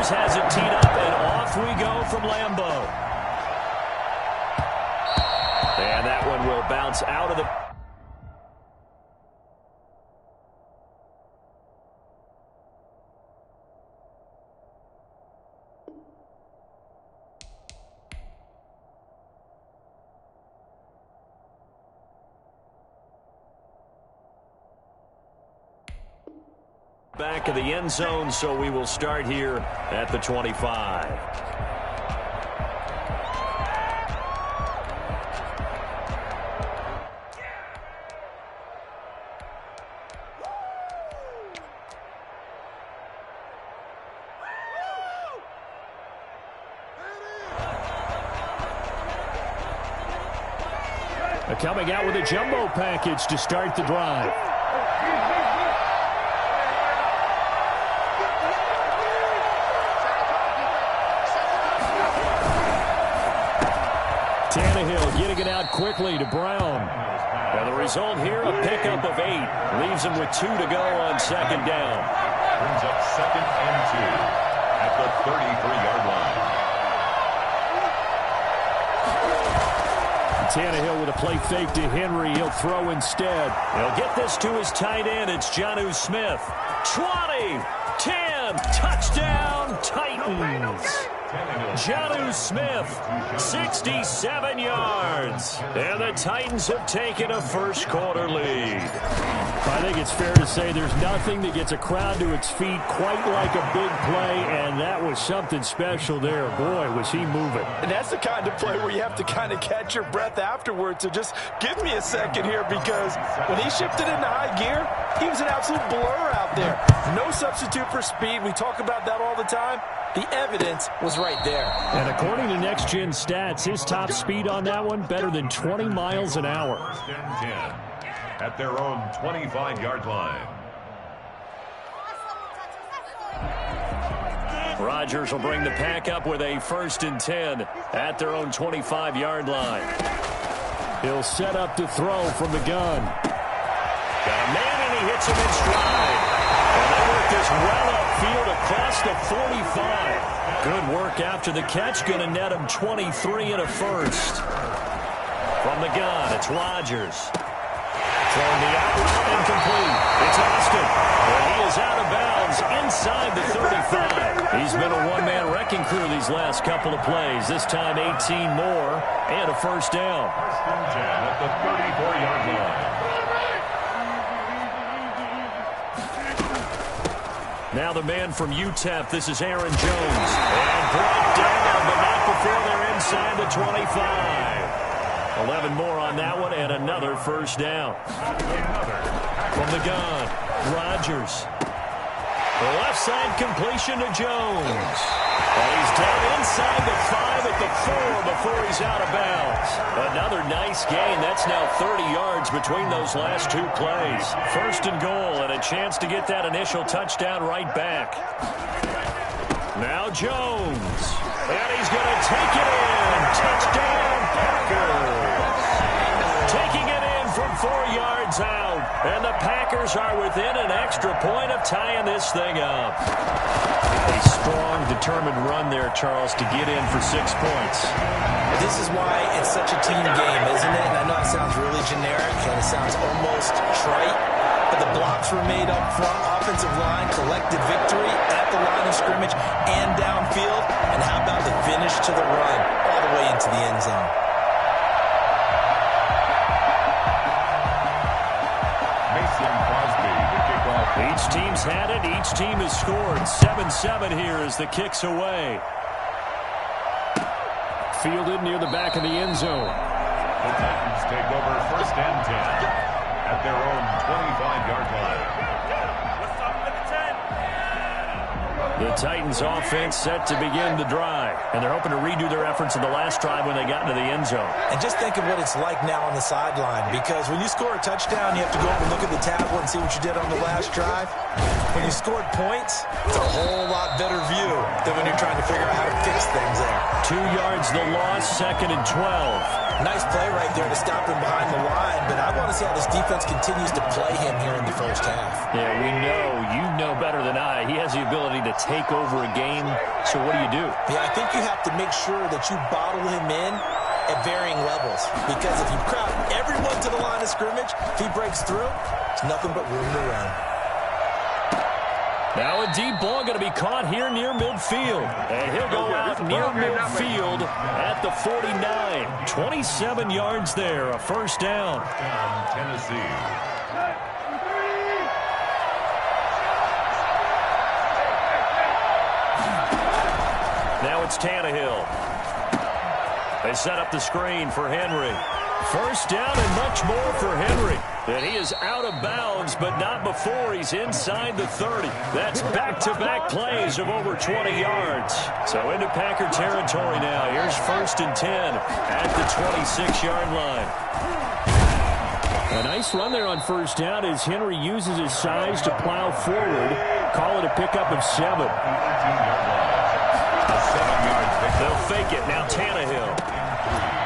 Rogers has it teed up, and off we go from Lambeau. And that one will bounce out of the... back of the end zone, so we will start here at the 25. Coming out with a jumbo package to start the drive. Tannehill getting it out quickly to Brown. And the result here, a pickup of 8. Leaves him with 2 to go on second down. Brings up 2nd and 2 at the 33-yard line. Tannehill with a play fake to Henry. He'll throw instead. He'll get this to his tight end. It's Jonnu Smith. 20, 10, touchdown, Titans. Jonnu Smith, 67 yards. And the Titans have taken a first-quarter lead. I think it's fair to say there's nothing that gets a crowd to its feet quite like a big play, and that was something special there. Boy, was he moving. And that's the kind of play where you have to kind of catch your breath afterwards. So just give me a second here, because when he shifted into high gear, he was an absolute blur out there. No substitute for speed. We talk about that all the time. The evidence was right there. And according to Next Gen Stats, his top speed on that one, better than 20 miles an hour. 10 at their own 25-yard line. Rogers will bring the pack up with a 1st and 10 at their own 25-yard line. He'll set up to throw from the gun. Got a man, and he hits him in stride. And they work this well upfield across the 45. Good work after the catch. Going to net him 23 and a first. From the gun, it's Rogers. Throwing the out route, incomplete. It's Austin. And he is out of bounds inside the 35. He's been a one-man wrecking crew these last couple of plays. This time 18 more and a first down. 1st and 10 at the 34-yard line. Now the man from UTEP, this is Aaron Jones. And brought down, but not before they're inside the 25. 11 more on that one, and another first down. From the gun, Rogers. The left side completion to Jones. And he's down inside the 5 at the 4 before he's out of bounds. Another nice gain. That's now 30 yards between those last 2 plays. 1st and goal, and a chance to get that initial touchdown right back. Now Jones. And he's going to take it in. Touchdown, Packers. Taking it in from 4 yards out. And the Packers are within an extra point of tying this thing up. A strong, determined run there, Charles, to get in for 6 points. This is why it's such a team game, isn't it? And I know it sounds really generic and it sounds almost trite, but the blocks were made up front. Offensive line collected victory at the line of scrimmage and downfield. And how about the finish to the run all the way into the end zone? Each team's had it. Each team has scored. 7-7 here as the kick's away. Fielded near the back of the end zone. The Titans take over 1st and 10 at their own 25-yard line. The Titans offense set to begin the drive. And they're hoping to redo their efforts in the last drive when they got into the end zone. And just think of what it's like now on the sideline. Because when you score a touchdown, you have to go up and look at the tablet and see what you did on the last drive. When you scored points, it's a whole lot better view. than when you're trying to figure out how to fix things there. 2 yards the loss, 2nd and 12. Nice play right there to stop him behind the line, but I want to see how this defense continues to play him here in the first half. Yeah, we know, you know better than I, he has the ability to take over a game, so what do? Yeah, I think you have to make sure that you bottle him in at varying levels, because if you crowd everyone to the line of scrimmage, if he breaks through, it's nothing but room to run. Now a deep ball going to be caught here near midfield. And he'll go out near midfield at the 49. 27 yards there, a first down. Tennessee. Now it's Tannehill. They set up the screen for Henry. First down and much more for Henry. And he is out of bounds, but not before he's inside the 30. That's back-to-back plays of over 20 yards. So into Packer territory now. Here's 1st and 10 at the 26-yard line. A nice run there on first down as Henry uses his size to plow forward. Call it a pickup of 7. They'll fake it. Now Tannehill.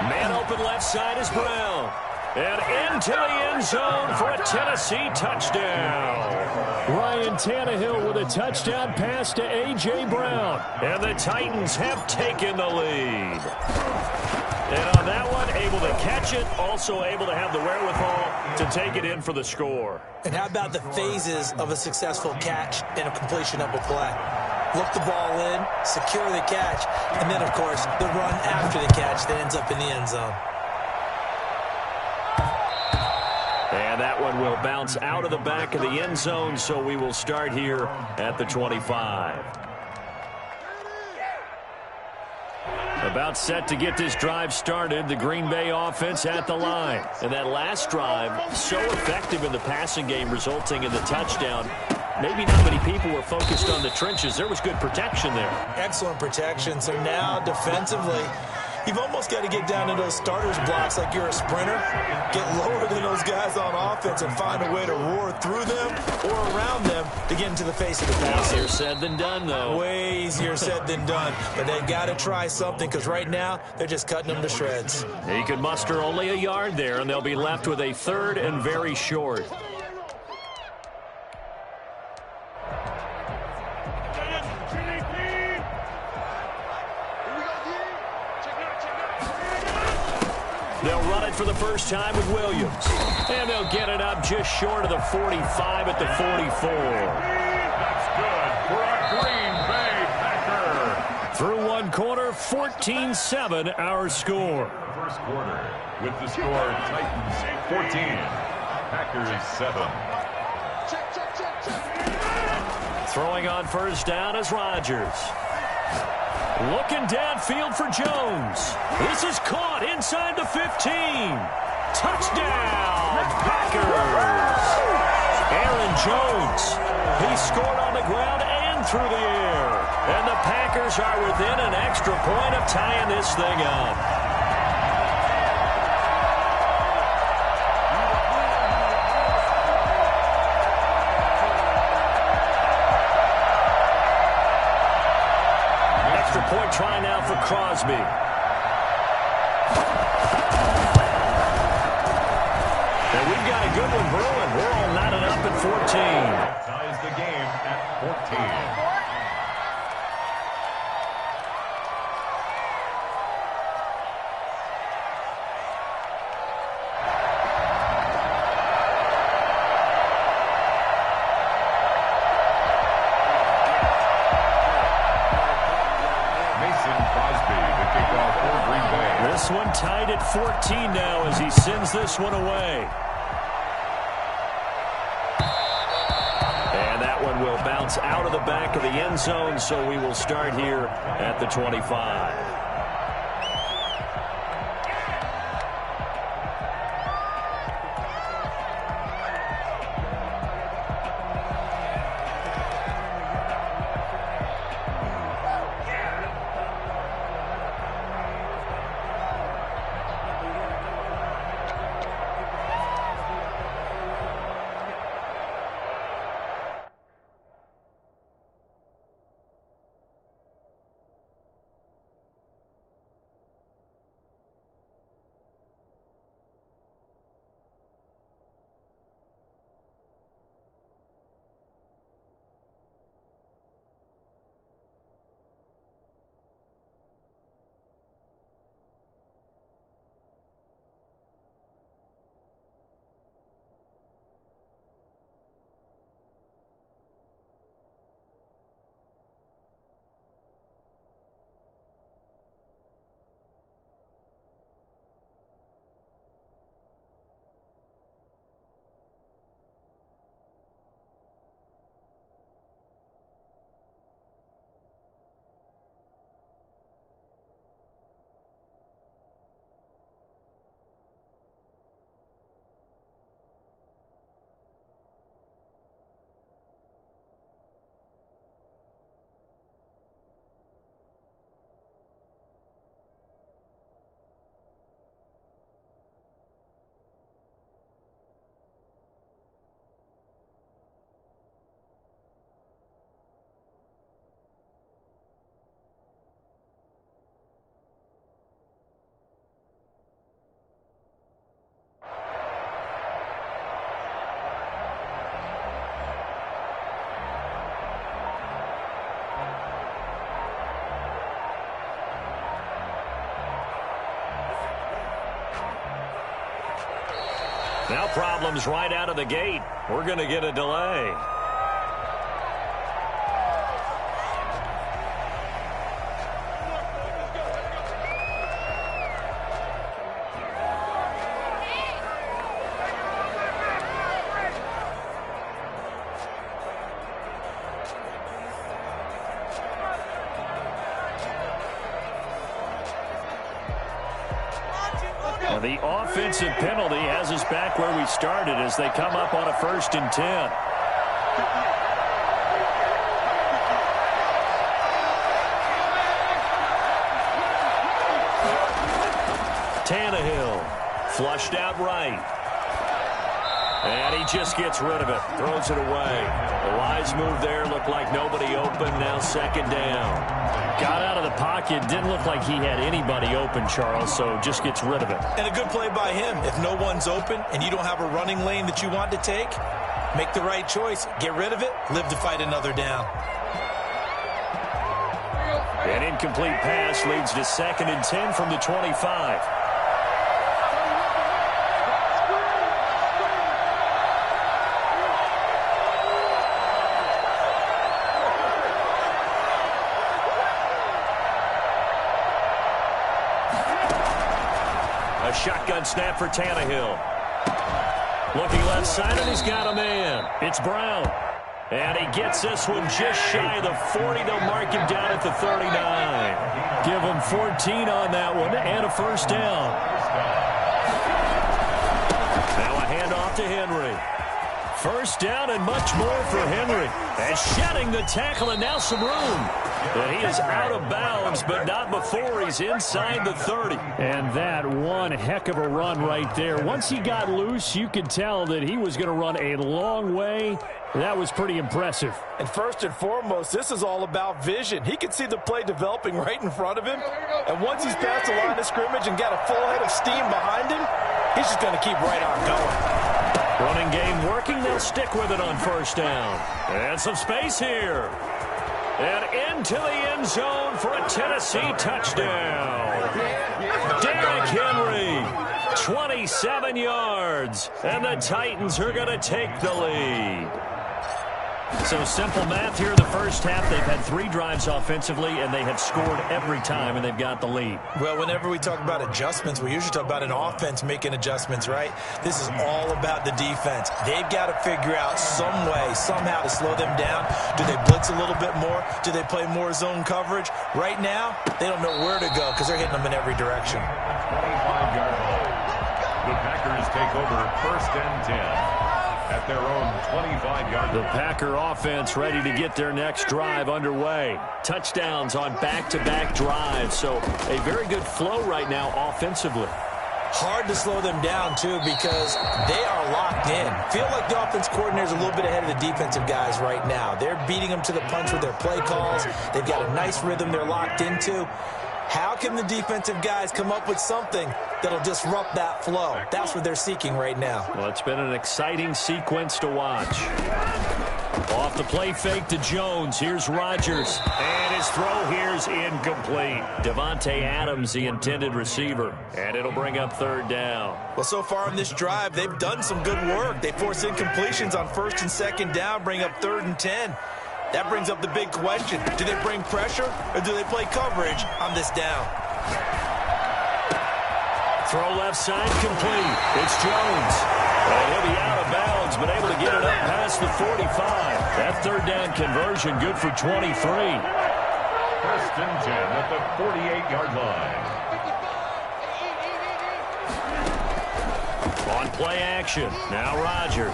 Man open left side is Brown. And into the end zone for a Tennessee touchdown. Ryan Tannehill with a touchdown pass to A.J. Brown. And the Titans have taken the lead. And on that one, able to catch it, also able to have the wherewithal to take it in for the score. And how about the phases of a successful catch and a completion of a play? Look the ball in, secure the catch, and then, of course, the run after the catch that ends up in the end zone. And that one will bounce out of the back of the end zone, so we will start here at the 25. About set to get this drive started, the Green Bay offense at the line. And that last drive, so effective in the passing game, resulting in the touchdown. Maybe not many people were focused on the trenches. There was good protection there. Excellent protection. So now, defensively, you've almost got to get down to those starters blocks like you're a sprinter. Get lower than those guys on offense and find a way to roar through them or around them to get into the face of the passer. Easier said than done, though. Way easier said than done. But they've got to try something because right now they're just cutting them to shreds. He could muster only a yard there, and they'll be left with a 3rd and very short. They'll run it for the first time with Williams. And they'll get it up just short of the 45 at the 44. That's good for a Green Bay Packer. Through one quarter, 14-7 our score. First quarter with the score Titans 14, Packers 7. Throwing on first down is Rodgers. Looking downfield for Jones. This is caught inside the 15. Touchdown, Packers. Aaron Jones. He scored on the ground and through the air. And the Packers are within an extra point of tying this thing up. Point try now for Crosby. And we've got a good one brewing. We're all knotted up at 14. Ties the game at 14. This one tied at 14 now as he sends this one away. And that one will bounce out of the back of the end zone, so we will start here at the 25. Now problems right out of the gate. We're going to get a delay. The offensive penalty has us back where we started as they come up on a 1st and 10. Tannehill flushed out right. And he just gets rid of it. Throws it away. A wise move there. Looked like nobody open. Now 2nd down. Got out of the pocket. Didn't look like he had anybody open, Charles, so just gets rid of it. And a good play by him. If no one's open and you don't have a running lane that you want to take, make the right choice. Get rid of it. Live to fight another down. An incomplete pass leads to 2nd and 10 from the 25. A shotgun snap for Tannehill. Looking left side, and he's got a man. It's Brown. And he gets this one just shy of the 40. They'll mark him down at the 39. Give him 14 on that one and a 1st down. Now a handoff to Henry. 1st down and much more for Henry. And shedding the tackle and now some room. And he is out of bounds, but not before he's inside the 30. And that one heck of a run right there. Once he got loose, you could tell that he was going to run a long way. That was pretty impressive. And first and foremost, this is all about vision. He could see the play developing right in front of him. And once he's past the line of scrimmage and got a full head of steam behind him, he's just going to keep right on going. Running game working. They'll stick with it on 1st down. And some space here. And into the end zone for a Tennessee touchdown. Derrick Henry, 27 yards. And the Titans are going to take the lead. So simple math here in the 1st half. They've had 3 drives offensively, and they have scored every time, and they've got the lead. Well, whenever we talk about adjustments, we usually talk about an offense making adjustments, right? This is all about the defense. They've got to figure out some way, somehow to slow them down. Do they blitz a little bit more? Do they play more zone coverage? Right now, they don't know where to go because they're hitting them in every direction. 25-yard line. The Packers take over 1st and 10. At their own 25-yard line. The Packer offense ready to get their next drive underway. Touchdowns on back-to-back drives, so a very good flow right now offensively. Hard to slow them down, too, because they are locked in. Feel like the offense coordinator is a little bit ahead of the defensive guys right now. They're beating them to the punch with their play calls. They've got a nice rhythm they're locked into. How can the defensive guys come up with something that'll disrupt that flow? That's what they're seeking right now. Well, it's been an exciting sequence to watch. Off the play fake to Jones. Here's Rodgers. And his throw here's incomplete. Devontae Adams, the intended receiver. And it'll bring up 3rd down. Well, so far in this drive, they've done some good work. They force incompletions on 1st and 2nd down, bring up 3rd and 10. That brings up the big question. Do they bring pressure or do they play coverage on this down? Throw left side complete. It's Jones. And he'll be out of bounds, but able to get it up past the 45. That 3rd down conversion good for 23. 1st and 10 at the 48-yard line. On play action. Now Rodgers.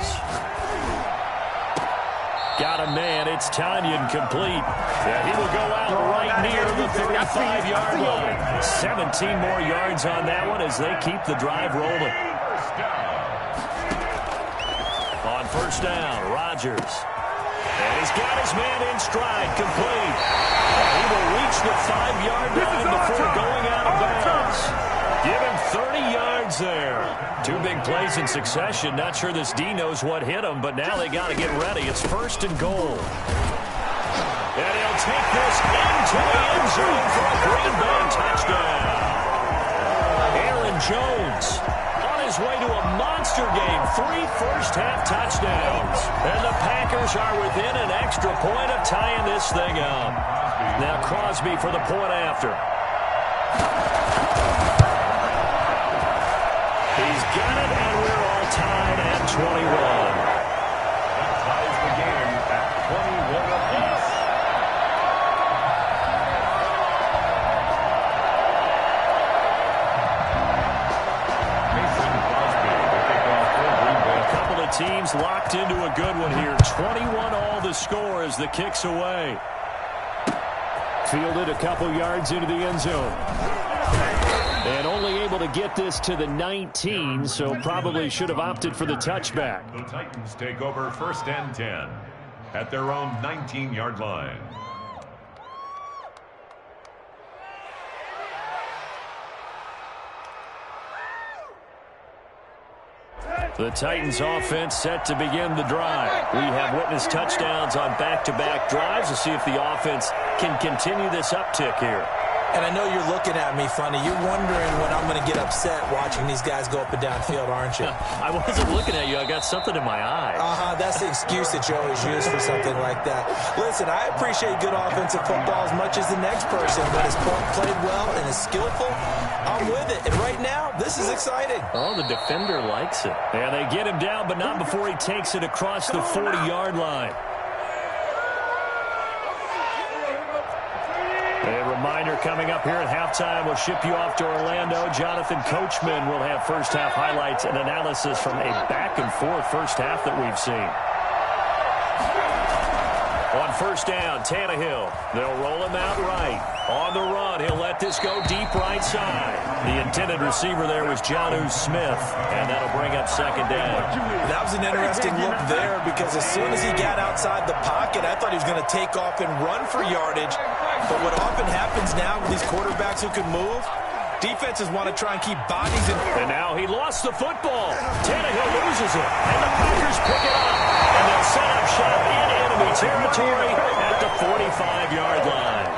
Got a man. It's Tanyan complete. And he will go out right near the 35-yard line. 17 more yards on that one as they keep the drive rolling. On 1st down, Rodgers. And he's got his man in stride, complete. And he will reach the 5-yard line before going out of bounds. Give him 30 yards there. 2 big plays in succession. Not sure this D knows what hit him, but now they got to get ready. It's 1st and goal. And he'll take this into the end zone for a Green Bay touchdown. Aaron Jones on his his way to a monster game. 3 first-half touchdowns. And the Packers are within an extra point of tying this thing up. Now Crosby for the point after. He's got it, and we're all tied at 21. That ties the game at 21 apiece. Teams locked into a good one here. 21 all the score as the kick's away. Fielded a couple yards into the end zone. And only able to get this to the 19, so probably should have opted for the touchback. The Titans take over 1st and 10 at their own 19-yard line. The Titans offense set to begin the drive. We have witnessed touchdowns on back-to-back drives to see if the offense can continue this uptick here. And I know you're looking at me funny. You're wondering when I'm going to get upset watching these guys go up and down field, aren't you? I wasn't looking at you. I got something in my eye. That's the excuse that you always use for something like that. Listen, I appreciate good offensive football as much as the next person, but his played well and is skillful. I'm with it. And right now, this is exciting. Oh, the defender likes it. And they get him down, but not before he takes it across the 40-yard line. A reminder coming up here at halftime. We'll ship you off to Orlando. Jonathan Coachman will have first-half highlights and analysis from a back-and-forth first half that we've seen. On first down, Tannehill. They'll roll him out right. On the run, he'll let this go deep right side. The intended receiver there was Jonnu Smith, and that'll bring up second down. That was an interesting look there because as soon as he got outside the pocket, I thought he was going to take off and run for yardage. But what often happens now with these quarterbacks who can move, defenses want to try and keep bodies in. And now he lost the football. Tannehill loses it, and the Packers pick it up. And they'll set up shop in enemy territory at the 45-yard line.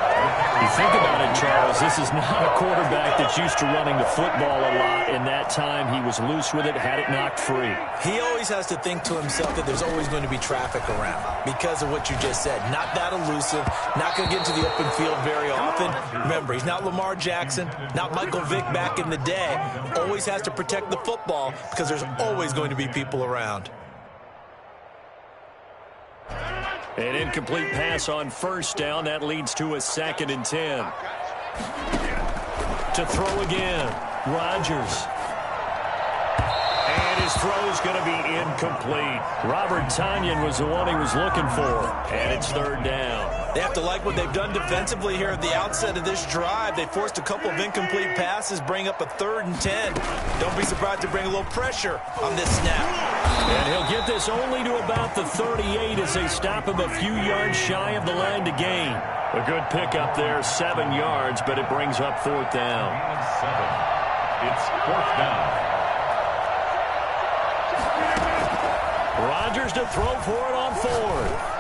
You think about it, Charles, this is not a quarterback that's used to running the football a lot. In that time, he was loose with it, had it knocked free. He always has to think to himself that there's always going to be traffic around because of what you just said. Not that elusive, not going to get into the open field very often. Remember, he's not Lamar Jackson, not Michael Vick back in the day. Always has to protect the football because there's always going to be people around. An incomplete pass on first down. That leads to a 2nd and 10. To throw again, Rodgers. And his throw's going to be incomplete. Robert Tonyan was the one he was looking for. And it's 3rd down. They have to like what they've done defensively here at the outset of this drive. They forced a couple of incomplete passes, bring up a 3rd and 10. Don't be surprised to bring a little pressure on this snap. And he'll get this only to about the 38 as they stop him a few yards shy of the line to gain. A good pickup there, 7 yards, but it brings up 4th down. 7. It's 4th down. Rodgers to throw for it on 4th.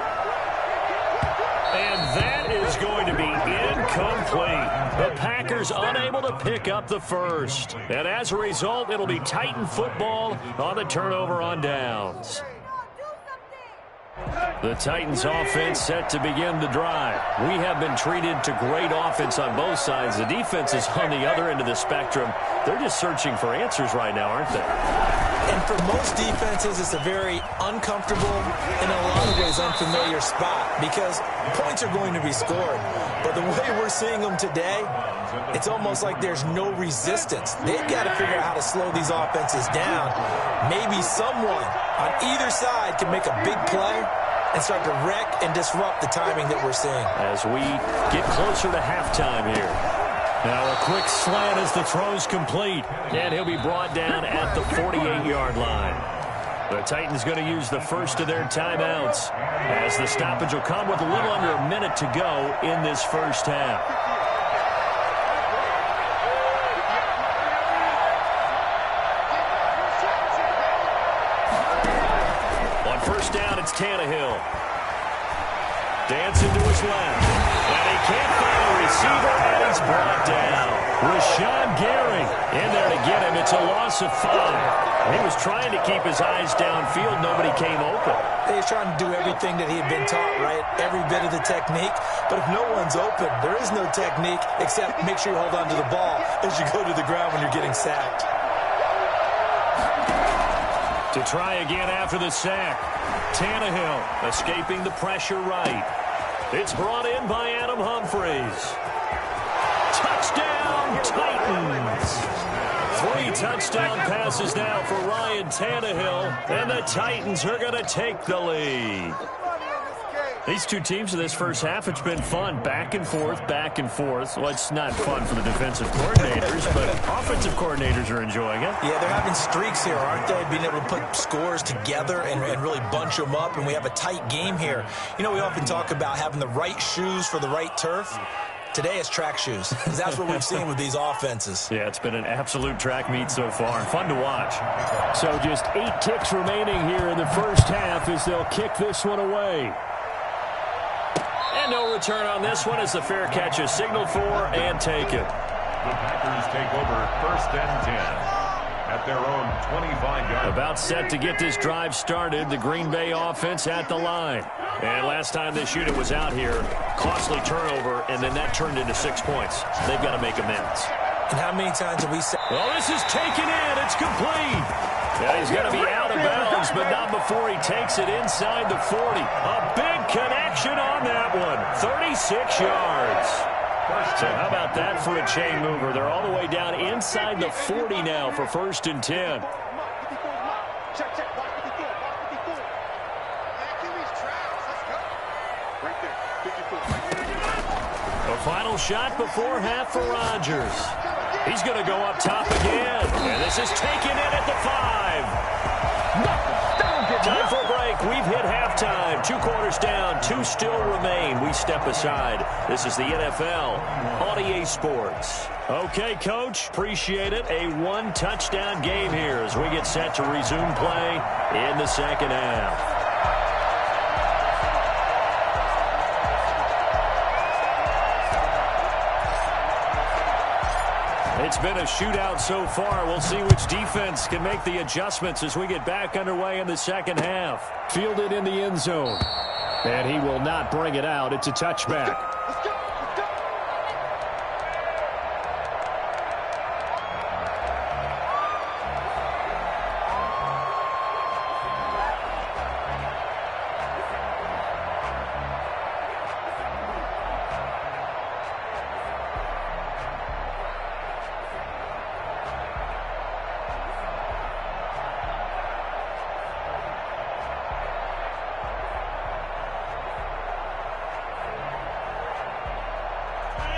And that is going to be incomplete. The Packers unable to pick up the first. And as a result, it'll be Titan football on the turnover on downs. The Titans offense set to begin the drive. We have been treated to great offense on both sides. The defense is on the other end of the spectrum. They're just searching for answers right now, aren't they? And for most defenses, it's a very uncomfortable and in a lot of ways unfamiliar spot because points are going to be scored. But the way we're seeing them today, it's almost like there's no resistance. They've got to figure out how to slow these offenses down. Maybe someone on either side can make a big play and start to wreck and disrupt the timing that we're seeing. As we get closer to halftime here. Now a quick slant as the throw's complete. And he'll be brought down at the 48-yard line. The Titans going to use the first of their timeouts as the stoppage will come with a little under a minute to go in this first half. On first down, it's Tannehill. Dancing to his left. And he can't find a receiver, and he's brought down. Rashawn Gary in there to get him. It's a loss of 5. He was trying to keep his eyes downfield. Nobody came open. He's trying to do everything that he had been taught, right? Every bit of the technique. But if no one's open, there is no technique except make sure you hold on to the ball as you go to the ground when you're getting sacked. To try again after the sack. Tannehill escaping the pressure right. It's brought in by Adam Humphries. Touchdown, Titans. 3 touchdown passes now for Ryan Tannehill, and the Titans are going to take the lead. These two teams in this first half, it's been fun. Back and forth, back and forth. Well, it's not fun for the defensive coordinators, but offensive coordinators are enjoying it. Yeah, they're having streaks here, aren't they? Being able to put scores together and really bunch them up, and we have a tight game here. You know, we often talk about having the right shoes for the right turf. Today it's track shoes. That's what we've seen with these offenses. Yeah, it's been an absolute track meet so far. Fun to watch. So just 8 ticks remaining here in the first half as they'll kick this one away. And no return on this one as the fair catch is signaled for and taken. The Packers take over 1st and 10 at their own 25-yard. About set to get this drive started. The Green Bay offense at the line. And last time this unit was out here, costly turnover, and then that turned into 6 points. They've got to make amends. And how many times have we said... Well, this is taken in. It's complete. Yeah, he's going to be out of bounds, but not before he takes it inside the 40. A big connection on that one. 36 yards. So how about that for a chain mover? They're all the way down inside the 40 now for 1st and 10. A final shot before half for Rodgers. He's going to go up top again. And this is taken in at the 5. Time for a break. We've hit halftime. 2 quarters down. 2 still remain. We step aside. This is the NFL on EA Sports. Okay, Coach. Appreciate it. A 1-touchdown game here as we get set to resume play in the second half. It's been a shootout so far. We'll see which defense can make the adjustments as we get back underway in the second half. Fielded in the end zone. And he will not bring it out. It's a touchback.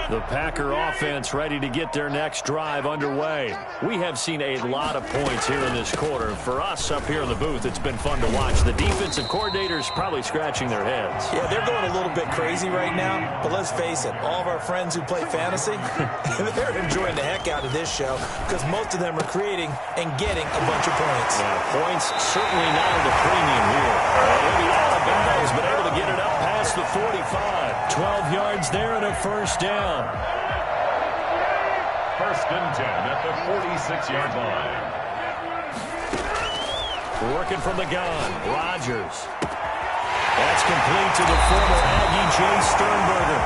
The Packer offense ready to get their next drive underway. We have seen a lot of points here in this quarter. For us up here in the booth, it's been fun to watch. The defensive coordinators probably scratching their heads. Yeah, they're going a little bit crazy right now. But let's face it, all of our friends who play fantasy, they're enjoying the heck out of this show because most of them are creating and getting a bunch of points. Yeah, points certainly not at a premium here. He'll be out of bounds, but able to get it up past the 45. 12 yards there and a 1st down. 1st and 10 at the 46-yard line. Working from the gun, Rodgers. That's complete to the former Aggie Jay Sternberger.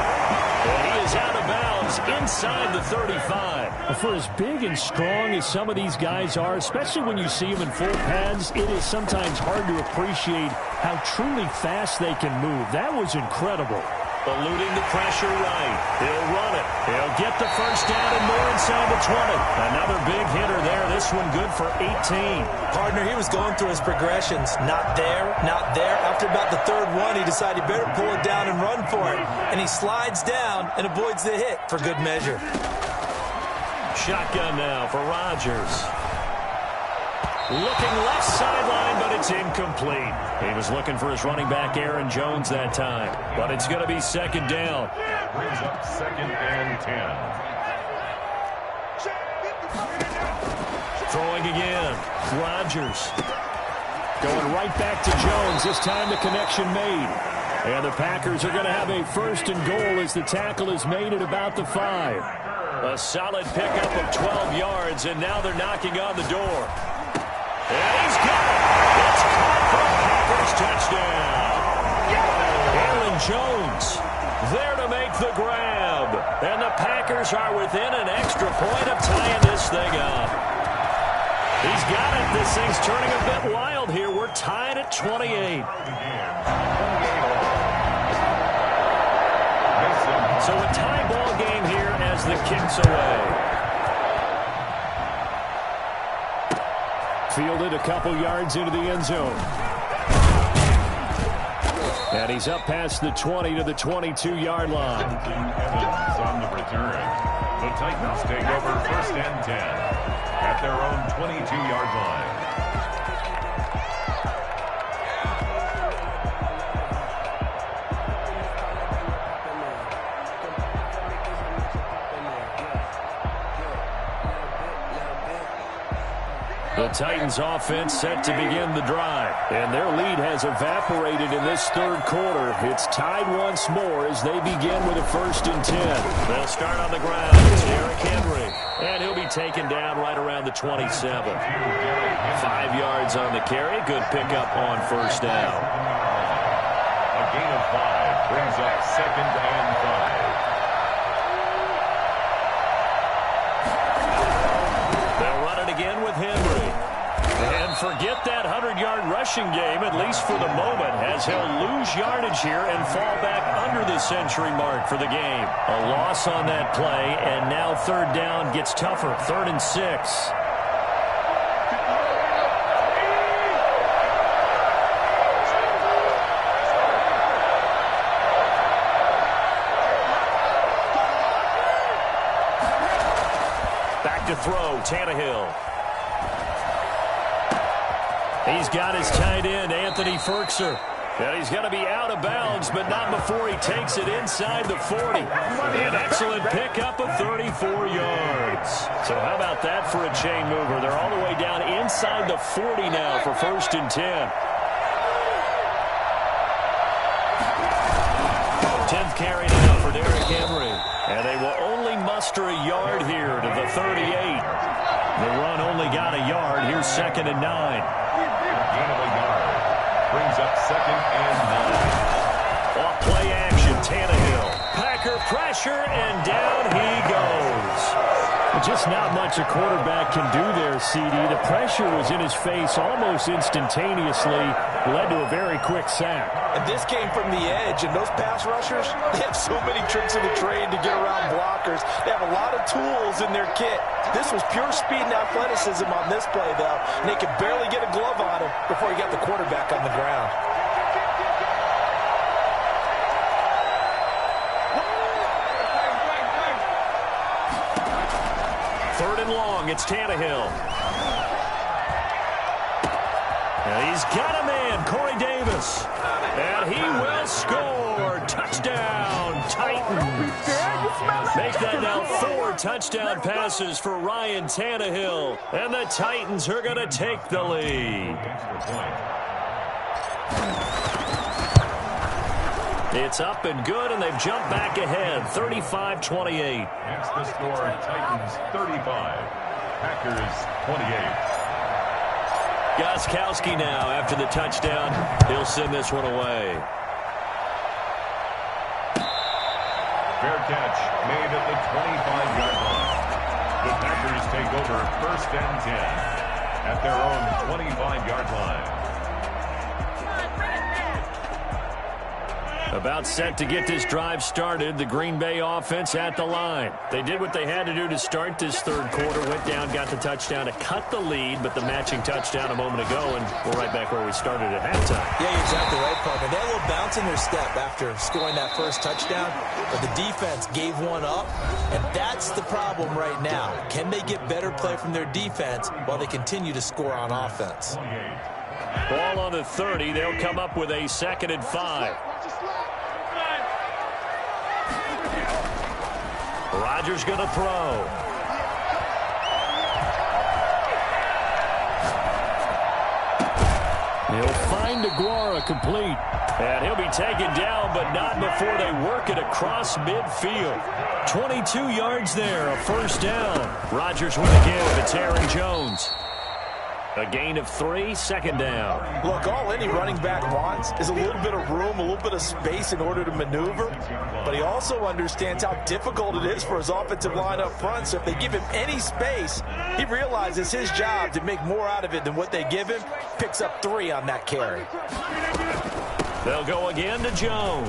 And he is out of bounds inside the 35. For as big and strong as some of these guys are, especially when you see them in full pads, it is sometimes hard to appreciate how truly fast they can move. That was incredible. Eluding the pressure right. He'll run it. He'll get the 1st down and more inside the 20. Another big hitter there. This one good for 18. Partner, he was going through his progressions. Not there, not there. After about the 3rd one, he decided he better pull it down and run for it. And he slides down and avoids the hit for good measure. Shotgun now for Rodgers. Looking left sideline, but it's incomplete. He was looking for his running back, Aaron Jones, that time. But it's going to be 2nd down. Brings up 2nd and 10. Throwing again. Rodgers. Going right back to Jones. This time the connection made. And the Packers are going to have a 1st and goal as the tackle is made at about the 5. A solid pickup of 12 yards, and now they're knocking on the door. And he's got it. It's caught for a Packers touchdown. Aaron Jones there to make the grab. And the Packers are within an extra point of tying this thing up. He's got it. This thing's turning a bit wild here. We're tied at 28. So a tie ball game here as the kick's away. Fielded a couple yards into the end zone. And he's up past the 20 to the 22-yard line. Evans on the return. The Titans take over 1st and 10 at their own 22-yard line. The Titans offense set to begin the drive. And their lead has evaporated in this third quarter. It's tied once more as they begin with a 1st and 10. They'll start on the ground. It's Derrick Henry. And he'll be taken down right around the 27. 5 yards on the carry. Good pickup on 1st down. A gain of 5 brings up 2nd and 5. They'll run it again with Henry. And forget that 100-yard rushing game, at least for the moment, as he'll lose yardage here and fall back under the century mark for the game. A loss on that play, and now 3rd down gets tougher. 3rd and 6. Back to throw, Tannehill. He's got his tight end, Anthony Ferkser. And he's going to be out of bounds, but not before he takes it inside the 40. An excellent pickup of 34 yards. So how about that for a chain mover? They're all the way down inside the 40 now for 1st and 10. 10th carry now for Derrick Henry. And they will only muster a yard here to the 38. The run only got a yard. Here's 2nd and 9. Gain of a yard brings up 2nd and 9. Off play action, Tannehill. Packer pressure, and down he goes. Just not much a quarterback can do there, CD. The pressure was in his face almost instantaneously. Led to a very quick sack. And this came from the edge, and those pass rushers, they have so many tricks in the trade to get around blockers. They have a lot of tools in their kit. This was pure speed and athleticism on this play, though, and they could barely get a glove on him before he got the quarterback on the ground. Third and long, it's Tannehill. And he's got a man, Corey Davis. And he will score. Touchdown, Titans. Make that now 4 touchdown passes for Ryan Tannehill. And the Titans are going to take the lead. It's up and good, and they've jumped back ahead, 35-28. That's the score, Titans 35, Packers 28. Gostkowski now after the touchdown. He'll send this one away. Fair catch made at the 25-yard line. The Packers take over 1st and 10 at their own 25-yard line. About set to get this drive started. The Green Bay offense at the line. They did what they had to do to start this third quarter. Went down, got the touchdown to cut the lead, but the matching touchdown a moment ago, and we're right back where we started at halftime. Yeah, you're exactly right, partner. They had a little bounce in their step after scoring that first touchdown, but the defense gave one up, and that's the problem right now. Can they get better play from their defense while they continue to score on offense? Ball on the 30. They'll come up with a 2nd and 5. Rodgers going to throw. He'll find Aguara complete. And he'll be taken down, but not before they work it across midfield. 22 yards there, a first down. Rodgers with a give. It's Aaron Jones. A gain of 3, second down. Look, all any running back wants is a little bit of room, a little bit of space in order to maneuver. But he also understands how difficult it is for his offensive line up front. So if they give him any space, he realizes his job to make more out of it than what they give him. Picks up 3 on that carry. They'll go again to Jones.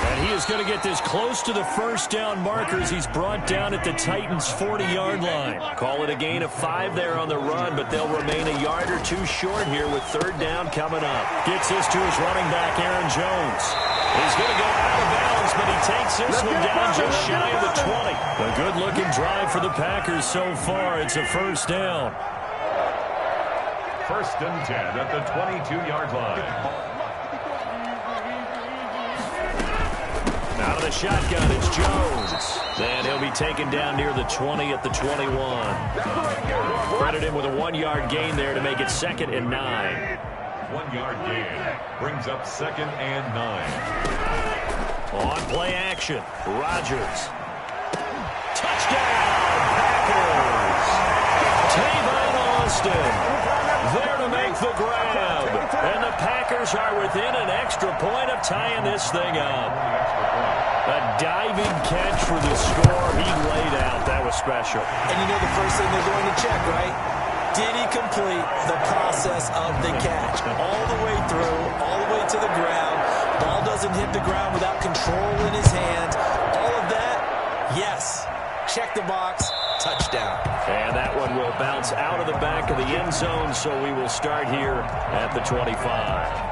And he is going to get this close to the first down marker as he's brought down at the Titans' 40-yard line. Call it a gain of 5 there on the run, but they'll remain a yard or 2 short here with third down coming up. Gets this to his running back, Aaron Jones. He's going to go out of bounds, but he takes this one down just shy of the 20. A good-looking drive for the Packers so far. It's a first down. First and 10 at the 22-yard line. Out of the shotgun, it's Jones. And he'll be taken down near the 20 at the 21. Credit him with a 1-yard gain there to make it 2nd and 9. 1-yard gain brings up 2nd and 9. On play action, Rodgers. Touchdown, Packers. Tavon Austin there to make the grab. And the Packers are within an extra point of tying this thing up. A diving catch for the score. He laid out. That was special. And you know the first thing they're going to check, right? Did he complete the process of the catch? All the way through, all the way to the ground. Ball doesn't hit the ground without control in his hands. All of that, yes. Check the box. Touchdown. And that one will bounce out of the back of the end zone, so we will start here at the 25.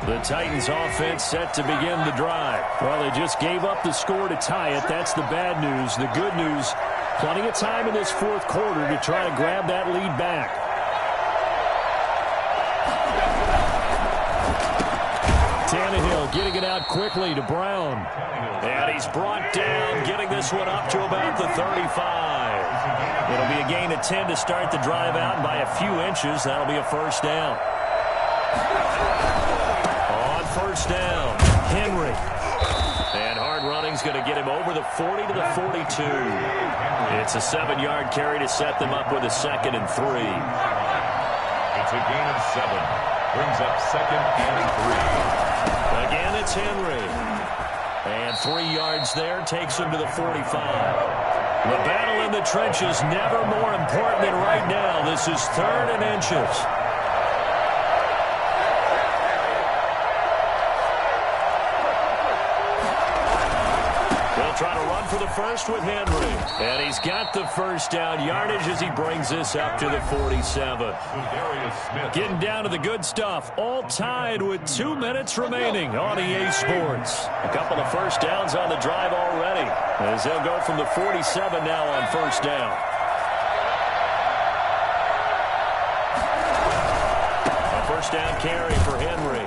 The Titans offense set to begin the drive. Well, they just gave up the score to tie it. That's the bad news. The good news, plenty of time in this fourth quarter to try to grab that lead back. Tannehill getting it out quickly to Brown. And he's brought down, getting this one up to about the 35. It'll be a gain of 10 to start the drive out, and by a few inches, that'll be a first down. On first down, Henry. And hard running's going to get him over the 40 to the 42. It's a 7-yard carry to set them up with a 2nd and 3. It's a gain of 7. Brings up 2nd and 3. Again, it's Henry. And 3 yards there takes him to the 45. The battle in the trenches never more important than right now. This is 3rd and inches. They'll try to run for the first with Henry. And he's got the first down yardage as he brings this up to the 47. Getting down to the good stuff. All tied with 2 minutes remaining on EA Sports. A couple of first downs on the drive already, as they'll go from the 47 now on first down. A first down carry for Henry.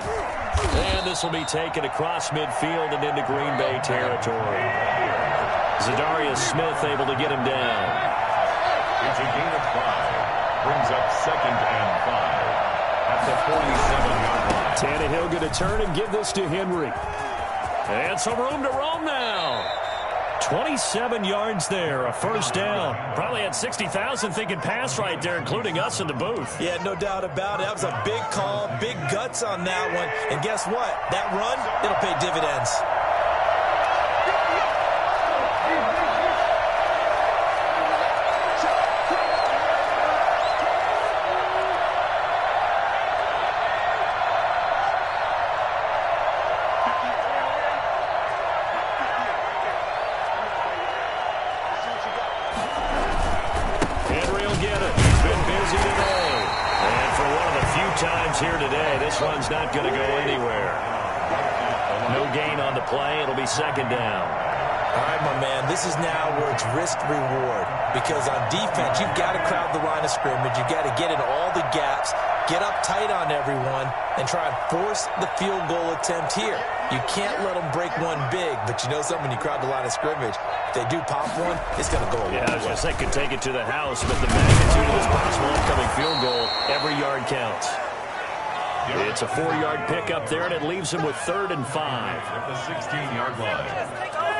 And this will be taken across midfield and into Green Bay territory. Zadarius Smith able to get him down. It's a gain of 5. Brings up 2nd and 5 at the 47-yard line. Tannehill going to turn and give this to Henry. And some room to roam now. 27 yards there, a first down. Probably had 60,000 thinking pass right there, including us in the booth. Yeah, no doubt about it. That was a big call, big guts on that one. And guess what? That run, it'll pay dividends. Here today, this one's not going to go anywhere. No gain on the play. It'll be 2nd down. All right, my man, this is now where it's risk-reward. Because on defense, you've got to crowd the line of scrimmage. You've got to get in all the gaps, get up tight on everyone, and try and force the field goal attempt here. You can't let them break one big, but you know something, when you crowd the line of scrimmage, if they do pop one, it's going to go a long way. I was going to say, could take it to the house, but the magnitude of this possible upcoming field goal, every yard counts. It's a 4-yard pickup there, and it leaves him with 3rd and 5. At the 16-yard line.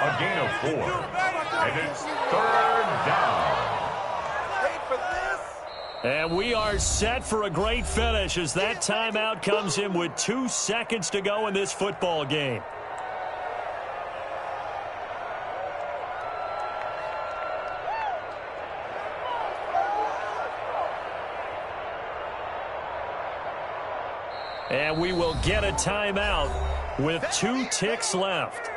A gain of 4. And it's 3rd down. And we are set for a great finish as that timeout comes in with 2 seconds to go in this football game. And we will get a timeout with 2 ticks left.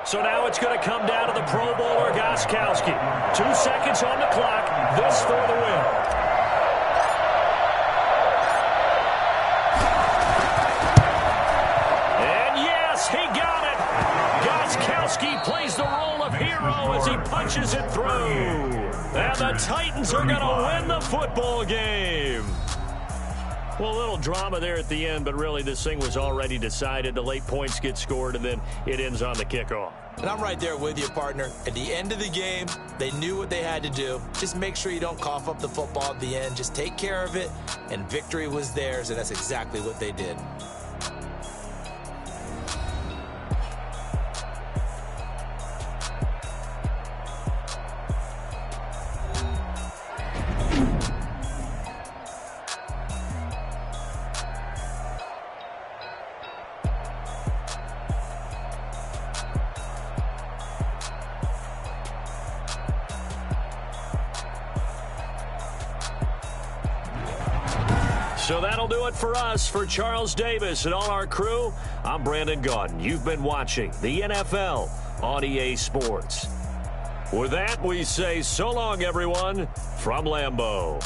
So now it's going to come down to the Pro Bowler, Gostkowski. 2 seconds on the clock. This for the win. And yes, he got it. Gostkowski plays the role of hero as he punches it through. And the Titans are going to win the football game. Well, a little drama there at the end, but really this thing was already decided. The late points get scored, and then it ends on the kickoff. And I'm right there with you, partner. At the end of the game, they knew what they had to do. Just make sure you don't cough up the football at the end. Just take care of it, and victory was theirs, and that's exactly what they did. So that'll do it for us. For Charles Davis and all our crew, I'm Brandon Gaudin. You've been watching the NFL on EA Sports. With that, we say so long, everyone, from Lambeau.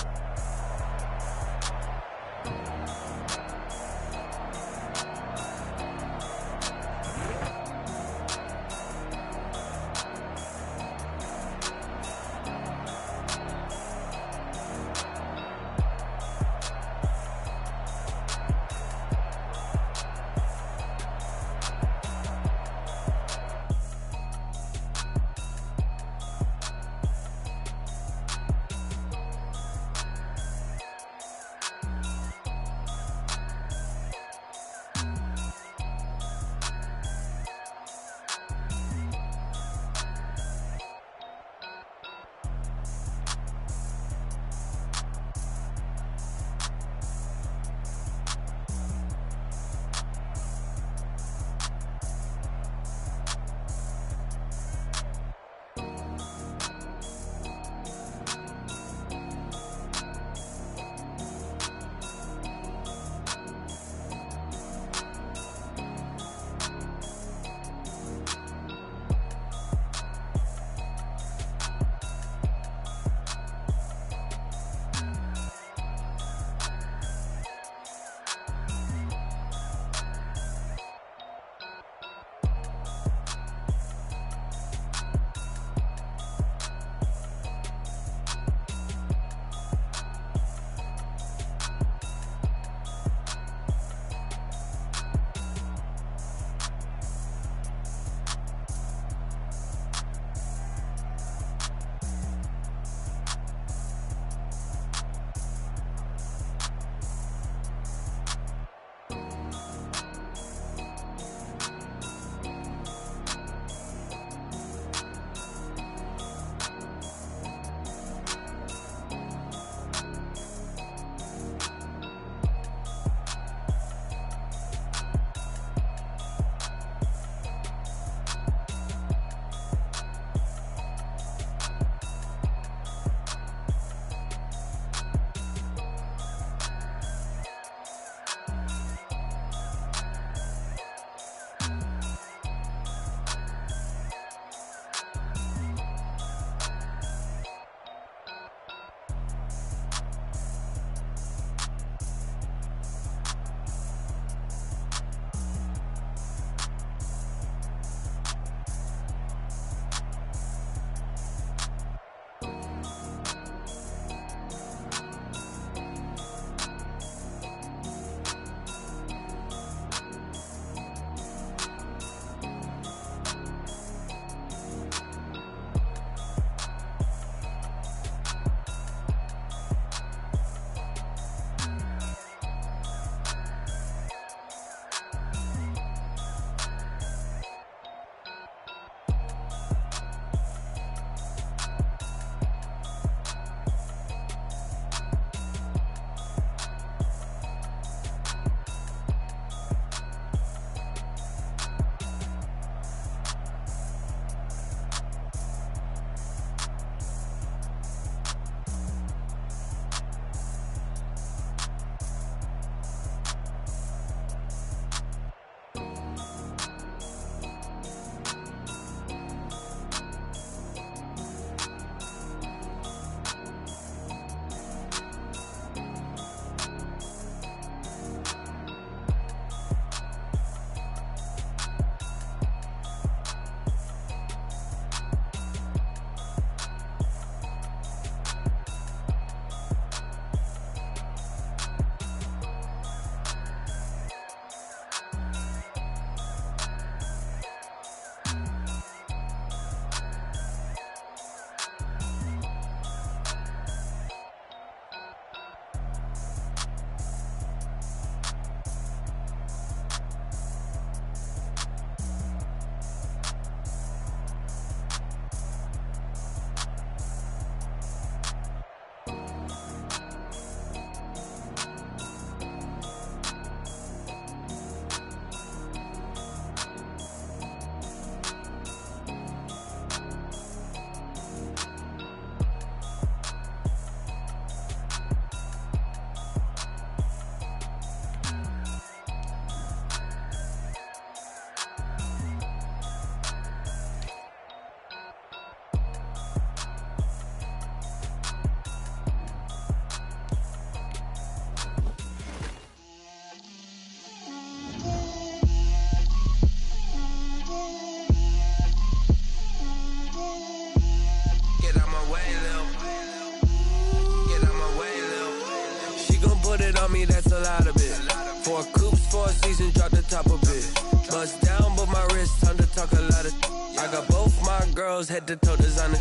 girls head to toe designer.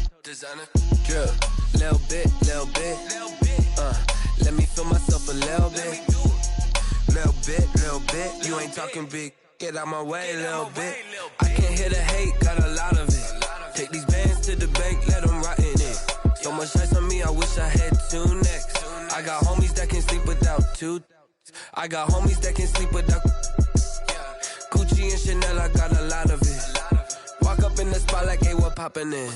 Drip, little bit. Let me feel myself a little bit. Little bit. You ain't talking big. Get out my way, little bit. I can't hear the hate, got a lot of it. Take these bands to the bank, let them rot in it. So much ice on me, I wish I had two necks. I got homies that can sleep without two. I got homies that can sleep without Gucci and Chanel, I got a lot of it. Walk up in the spot like, hey, what poppin' in?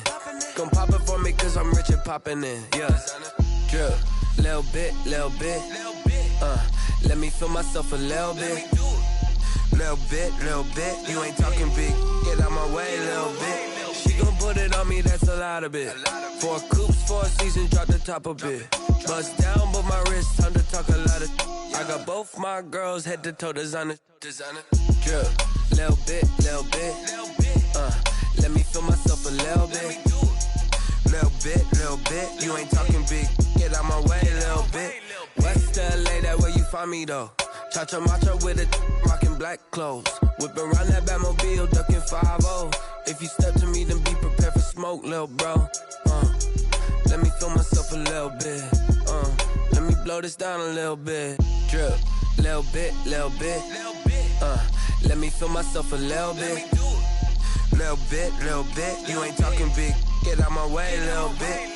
Come pop it for me, cause I'm rich and poppin' in. Yeah, drip, little bit. Let me feel myself a little bit. Little bit. You ain't talking big. Get out my way, little bit. She gon' put it on me, that's a lot of it. 4 coops, 4 seasons, drop the top a bit. Bust down, but my wrist, time to talk a lot of. I got both my girls head to toe designer. Drip, little bit. Let me feel myself a little bit. Little bit. You ain't talking big. Get out my way, little bit. West LA, that where you find me though. Cha-cha matcha with a rockin' black clothes. Whippin' around that Batmobile, duckin' 5-0. If you step to me, then be prepared for smoke, lil' bro. Let me feel myself a little bit. Let me blow this down a little bit. Drip, little bit. Let me feel myself a little bit. Little bit. You ain't talking big. Get out my way, little bit.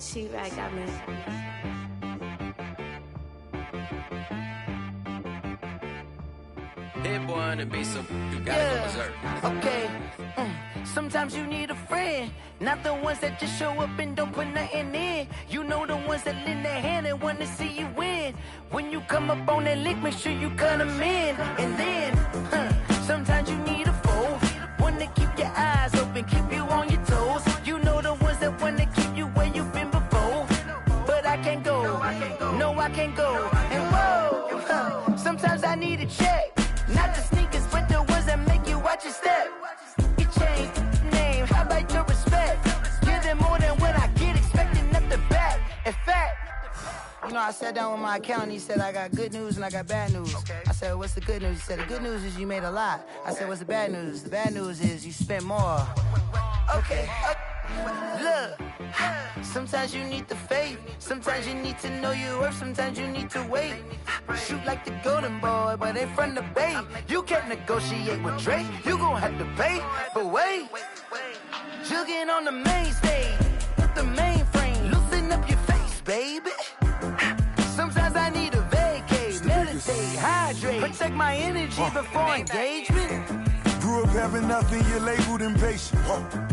She-Rag got me. Hit boy on the beat, so you gotta go berserk. Okay. Sometimes you need a friend, not the ones that just show up and don't put nothing in. You know the ones that lend their hand and want to see you win. When you come up on that lick, make sure you cut 'em in. And then, sometimes you need a foe. One to keep your eyes open, keep you on your toes. You know the ones that want to keep you where you've been before. But I can't go, no, I can't go. And whoa, sometimes I need a check. Not the sneakers, but the ones that make you watch your step. You change name, how about your respect? Give them more than what I get, expecting up the back. In fact, you know, I sat down with my accountant. He said, I got good news and I got bad news. I said, what's the good news? He said, the good news is you made a lot. I said, what's the bad news? The bad news is you spent more. Okay. Look, sometimes you need the faith. Sometimes you need to know your worth. Sometimes you need to wait. Shoot like the golden boy, but in front of the bay. You can't negotiate with Drake. You gon' have to pay. But wait, jugging on the main stage with the mainframe. Loosen up your face, baby. Sometimes I need a vacate, meditate, hydrate, protect my energy before engagement. Grew up having nothing, you're labeled impatient.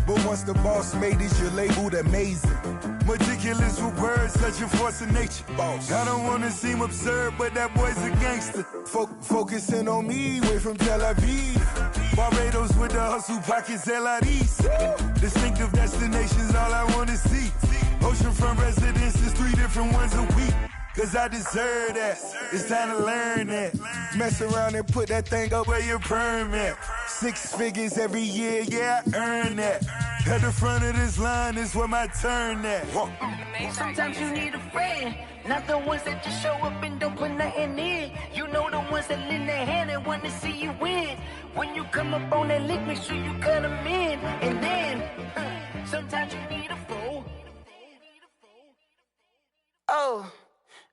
But once the boss made it, you're labeled amazing. Meticulous with words, such a force of nature. I don't wanna seem absurd, but that boy's a gangster. Focusing on me, way from Tel Aviv. Barbados with the hustle pockets, LIDs. Distinctive destinations, all I wanna see. Oceanfront residences, 3 different ones a week. Cause I deserve that, it's time to learn that. Mess around and put that thing up where your permit. 6 figures every year, yeah, I earn that. At the front of this line is where my turn at. Sometimes you need a friend, not the ones that just show up and don't put nothing in. You know the ones that lend their hand and want to see you win. When you come up on that lick, make sure you cut 'em in. And then, sometimes you need a foe. Oh.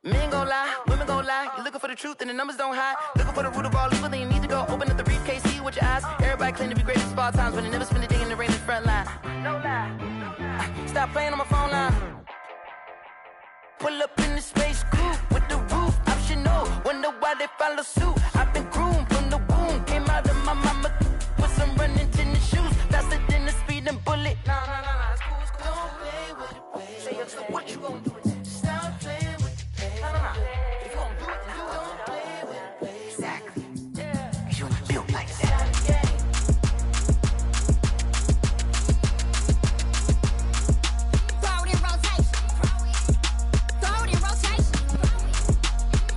Men gon' lie, women gon' lie. You're looking for the truth and the numbers don't hide. Looking for the root of all evil, then you need to go open up the briefcase, see with your eyes. Everybody claim to be great at all times, but they never spend a day in the rain in the front line. No lie. Stop playing on my phone line. Pull up in the space coupe with the roof optional. Wonder why they follow suit. I've been groomed from the womb. Came out of my mama with some running tennis shoes. Faster than the speeding bullet. No, it's cool, it's cool. Don't play with it, baby. So what you gon' do? Stop playing. If you gon' do it, then you don't play with it, baby. Exactly. Yeah. Cause you ain't built like that. Throw it in rotation. Throw it in rotation.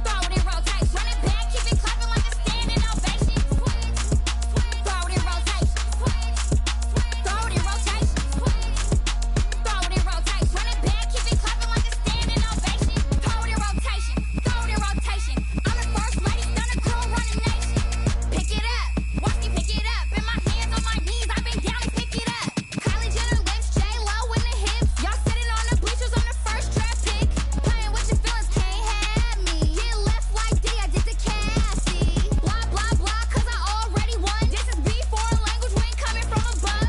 Throw it in rotation. Run it back, keep it clapping like a standing ovation. Throw it in rotation. Throw it in rotation. Throw it in rotation. Run it back, keep it clapping like a standing ovation. Throw it in rotation. Throw it in rotation. I'm the first lady, stunner crew, running nation. Pick it up, watch me pick it up. In my hands, on my knees, I've been down to pick it up. Kylie Jenner lips, J-Lo in the hips. Y'all sitting on the bleachers on the first draft pick. Playing with your feelings, can't have me. Get left like D, I did the Cassie. Blah, blah, blah, cause I already won. This is B4 language, we ain't coming from a bum.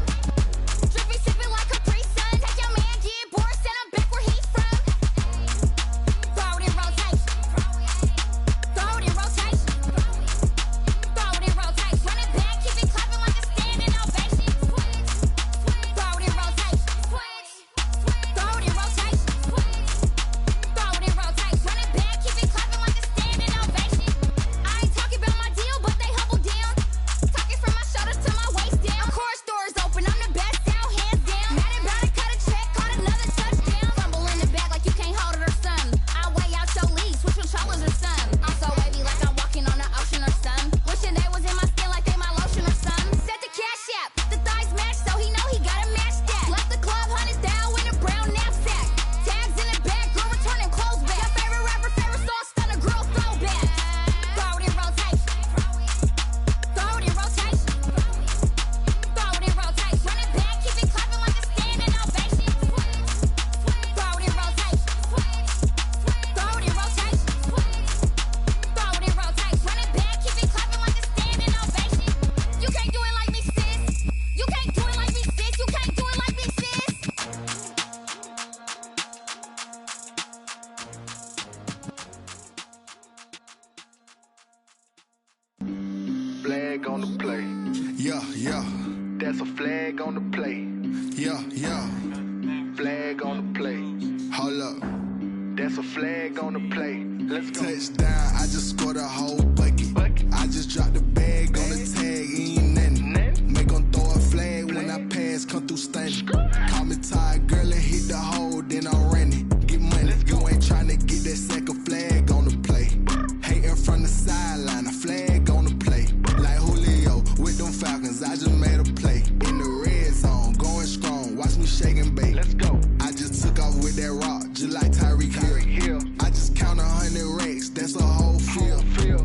Drippy, sipping like a Sun. Take your man, get bored, send him back where he's from. Throw it in rotation. Throw it in rotation. Throw it in rotation. Run it back, keep it clapping like a standing ovation. Throw it in rotation. Throw it in rotation. Throw it in rotation. Run it back, keep it clapping like a standing ovation. I ain't talking about my deal, but they humble down. Talking from my shoulders to my waist down. Chorus doors open, I'm the best out, hands down. Madden about to cut a check, caught another touchdown. Fumble in the bag like you can't hold it or something. I weigh out your league, switch controllers or something. I'm so wavy like I'm walking on the ocean or something. Wishing they was in my skin like they my lotion or something. Set the cash app, the thighs match, so he know he gotta match that. Left the club, 100 down with a brown knapsack. Tags in the bag, girl returning clothes back. Your favorite rapper, favorite song, stunner, girl throwback. Throw it in rotation. Throw it in rotation. Throw it in rotation. Run it back, keep it clapping like a standing ovation. Throw it in rotation. Throw it in rotation. Throw it in rotation. Run it back, keep it clapping like a standing ovation. You can't do it like me, sis. You can't do it like me, sis. You can't do it like me, sis. Flag on the play. Yeah. That's a flag on the play. Yeah. Flag on the play. Hold up. That's a flag on the play. Let's go. Touchdown, I just scored a whole bucket. I just dropped the bag on the tag, ain't nothing. Make 'em throw a flag when I pass, come through stunning. Call me tired, girl, and hit the hole, then I'm running. Get money, you ain't tryna get that second flag on the play. Hating from the sideline, a flag on the play. Like Julio with them Falcons, I just made a play. In the red zone, going strong, watch me shake and bake. Let's go. I just took off with that rock, just like Tyreek Hill. I just count 100 racks, that's a whole field.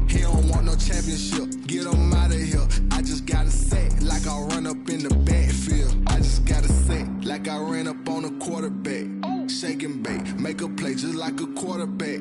He don't want no championship, get him out of here. I just got a set, like I run up in the backfield. I just got a set, like I ran up on a quarterback. Shake and bake, make a play just like a quarterback.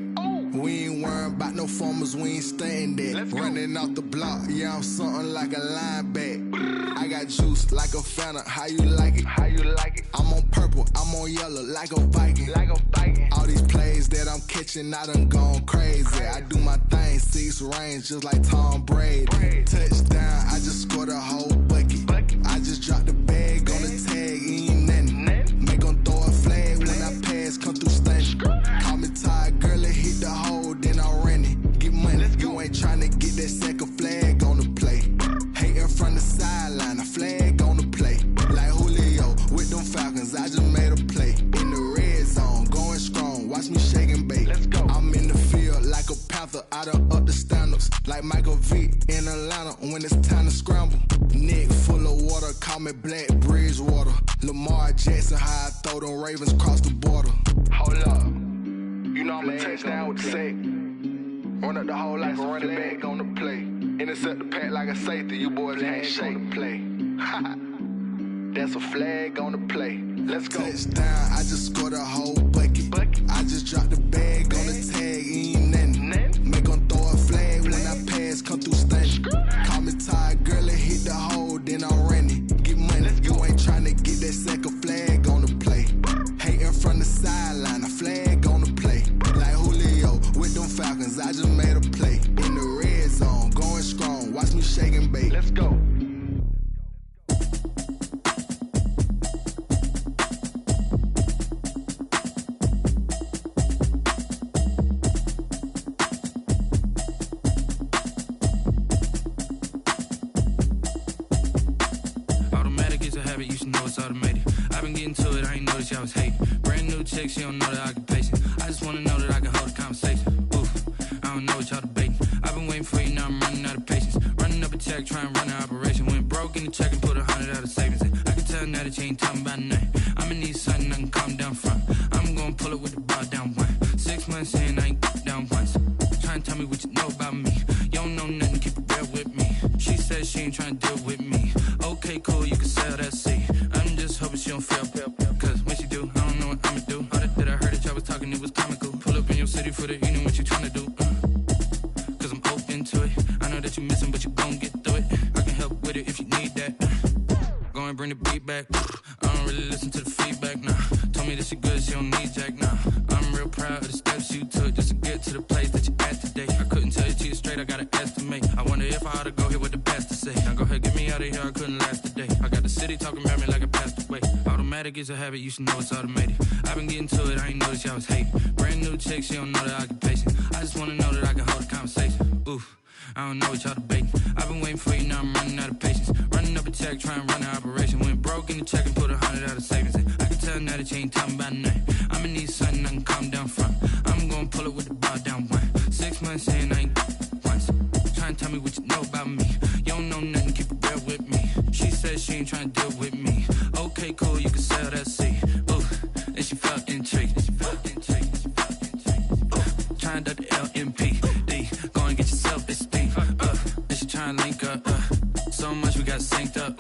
We ain't worrying about no formers, we ain't staying there. Running off the block, yeah, I'm something like a linebacker. I got juice like a Fanta, how you like it? How you like it? I'm on purple, I'm on yellow, like a Viking. Like a Viking. All these plays that I'm catching, I done gone crazy. I do my thing, 6 range, just like Tom Brady. Touchdown, I just scored a whole bucket. I just dropped the bag on the tag, ain't nothing. Make 'em throw a flag when I pass, come through stunning. Call me tired, girl, and hit the hole, then I'm running. Get money, you ain't tryna get that second flag on the play. Hating from the sideline, a flag on the play. Like Julio with them Falcons, I just made a play. In the red zone, going strong, watch me shake and bake. Let's go. I'm in the field like a Panther, I done up the standards. Like Michael Vick in Atlanta when it's time to scramble. Neck full of water, call me Black Bridgewater. Lamar Jackson, how I throw them Ravens cross the border. Hold up. You know I'm a touchdown with the sack. Run up the hole like a running back on the play. Intercept the pack like a safety. You boys can't shake the play. That's a flag on the play. Let's go. Touchdown, I just scored a whole bucket. I just dropped the bag on the tag, ain't nothing. Make 'em throw a flag when I pass, come through stunning. Call me tired, girl, and hit the hole, then I'm running. Get money, you ain't tryna get that second flag on the play. Hating from the sideline, a flag on the play. Like Julio with them Falcons, I just made a play. In the red zone, going strong, watch me shake and bake. Let's go. I was hating. Brand new chick, she don't know the occupation. I just wanna know that I can hold a conversation. Oof, I don't know what y'all debating. I've been waiting for you, now I'm running out of patience. Running up a check, trying to run an operation. Went broke in the check and put 100 out of savings in. I can tell now that you ain't talking about nothing. I'ma need something I can calm down from. I'm gonna pull it with the bar down one. 6 months in, I ain't down once. Trying to tell me what you know about me. You don't know nothing, keep it real with me. She said she ain't trying to deal with me. Okay, cool, you can sell that seat. I'm just hoping she don't fail. Cause when she do, I don't know what I'ma do. All that I heard that y'all was talking, it was comical. Pull up in your city for the evening, what you tryna do? Cause I'm open to it. I know that you missing, but you gon' get through it. I can help with it if you need that. Go and bring the beat back. I don't really listen to the feedback, nah. Told me that she good, she don't need Jack, nah. I'm real proud of the steps you took just to get to the place that you at today. I couldn't tell you to you straight, I gotta estimate. I wonder if I ought to go here with the best to say. Now go ahead, get me out of here, I couldn't last today. I got the city talking about me like I passed away. Automatic is a habit, you should know it's automated. I've been getting to it, I ain't noticed y'all was hating. Brand new chick, she don't know the occupation. I just wanna know that I can hold a conversation. Oof, I don't know what y'all debating. I've been waiting for you, now I'm running out of patience. Running up a check, trying to run an operation. Went broke in the check and put 100 out of savings in. I can tell now that you ain't talking about nothing. I'ma need something I can calm down from. I'm gonna pull it with the bar down one. 6 months in, I ain't once. Trying to tell me what you know about me. You don't know nothing, keep it real with me. She said she ain't trying to deal with me. Okay, cool, you can sell that seat. Ooh, and she felt intrigued. Trying to the LMPD. Go and get yourself this thing. And she trying to link up. So much we got synced up.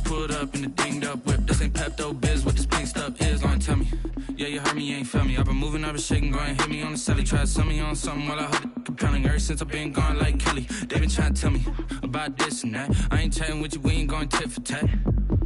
Pulled up in the dinged up whip. This ain't Pepto-Biz, what this pink stuff is. Go and tell me. Yeah, you heard me, you ain't felt me. I've been moving, I've been shaking, go and hit me on the celly. Try to sell me on something while I hold it compelling. Ever since I've been gone like Kelly, they been trying to tell me about this and that. I ain't chatting with you, we ain't going tit for tat.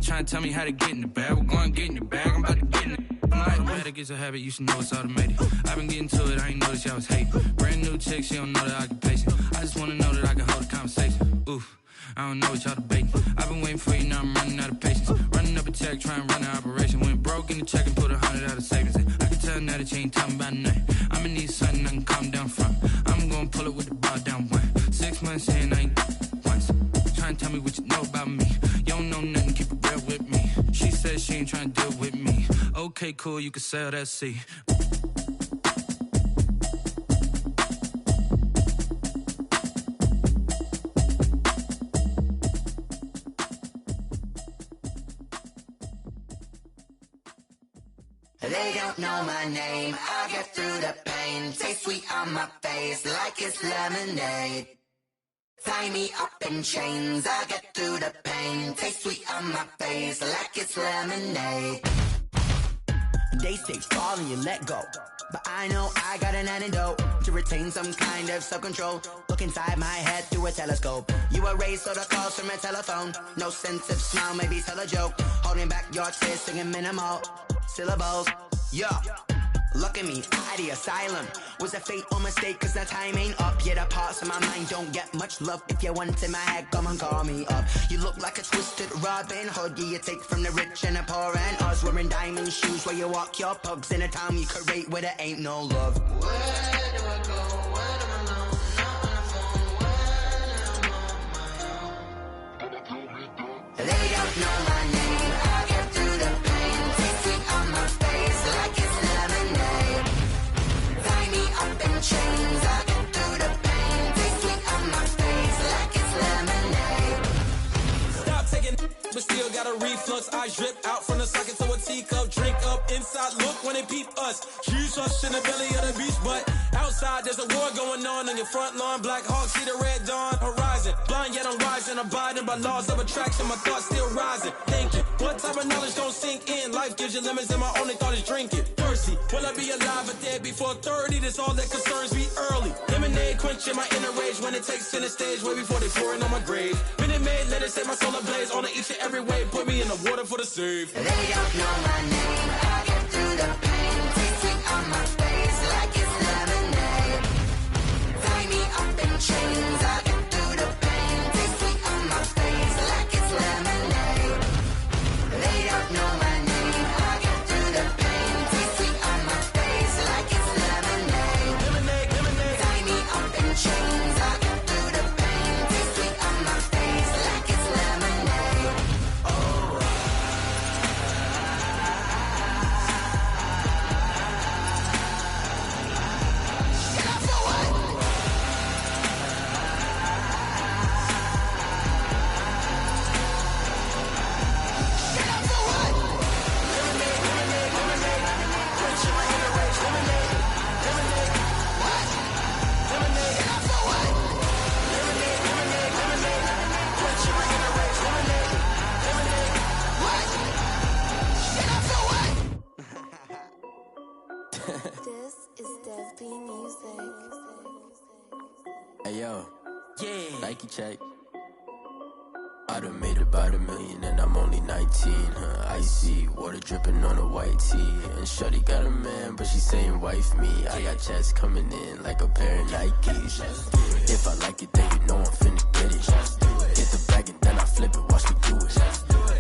Trying to tell me how to get in the bag. We're going to get in the bag, I'm about to get in it. Automatic is a habit, you should know it's automated. I've been getting to it, I ain't noticed y'all was hating. Brand new chick, she don't know the occupation. I just wanna know that I can hold a conversation. Oof, I don't know what y'all debating. I've been waiting for you, now I'm running out of patience. Running up a check, trying to run an operation. Went broke in the check and put 100 out of savings. I can tell now that you ain't talking about nothing. I'ma need something I can calm down from. I'm gonna pull it with the bar down one. 6 months in, I ain't once. Trying to tell me what you know about me. You don't know nothing, keep it real with me. She said she ain't trying to deal with me. Okay, cool, you can sell that C. They don't know my name, I get through the pain. Taste sweet on my face like it's lemonade. Tie me up in chains, I get through the pain. Taste sweet on my face like it's lemonade. They say fall and you let go, but I know I got an antidote to retain some kind of self-control. Look inside my head through a telescope. You erase all the calls from a telephone. No sense of smile, maybe tell a joke. Holding back your tears, singing minimal syllables. Yeah, look at me, out of the asylum. Was a fate or mistake, cause the time ain't up. Yeah, the parts of my mind don't get much love. If you want in my head, come and call me up. You look like a twisted Robin Hood. Yeah, you take from the rich and the poor and us. Wearing diamond shoes where you walk your pugs. In a town you create where there ain't no love. Where do I go? When I'm alone? Not on the phone. When I'm on my own. They don't know my name, I get through the pain. Taste sweet on my face like it's lemonade. Tie me up in chains, I get through the pain. Taste sweet on my face like it's lemonade. Stop taking but still got a reflux. Eyes drip out from the socket to a teacup. Drink up inside, look when they peep us. Huge us in the belly of the beast, but outside there's a war going on your front lawn. Black Hawk, see the red dawn horizon. Blind yet I'm rising, abiding by laws of attraction. My thoughts still rising, thinking what type of knowledge don't sink in. Life gives you lemons and my only thought is drinking. Thirsty, will I be alive or dead before 30? That's all that concerns me early. Lemonade quenching my inner rage when it takes center stage way before they pour it on my grave. Minute Maid, let it set my soul ablaze on each and every way. Put me in the water for the save. They don't know my name, I get through the pain. Taste sweet on my face like it's lemonade. Tie me up in chains, I get through the pain. Taste sweet on my face like it's lemonade. They don't know my name, I get through the pain. Taste sweet on my face like it's lemonade. Lemonade, lemonade. Tie me up in chains, I get through the pain. Taste sweet on my face like it's lemonade. This is Dev B Music. Hey yo, yeah, Nike check. I done made about $1 million and I'm only 19, icy, water dripping on a white tee. And shorty got a man, but she saying wife me. I got checks coming in like a pair of Nikes. If I like it, then you know I'm finna get it. Get the bag and then I flip it, watch me do it.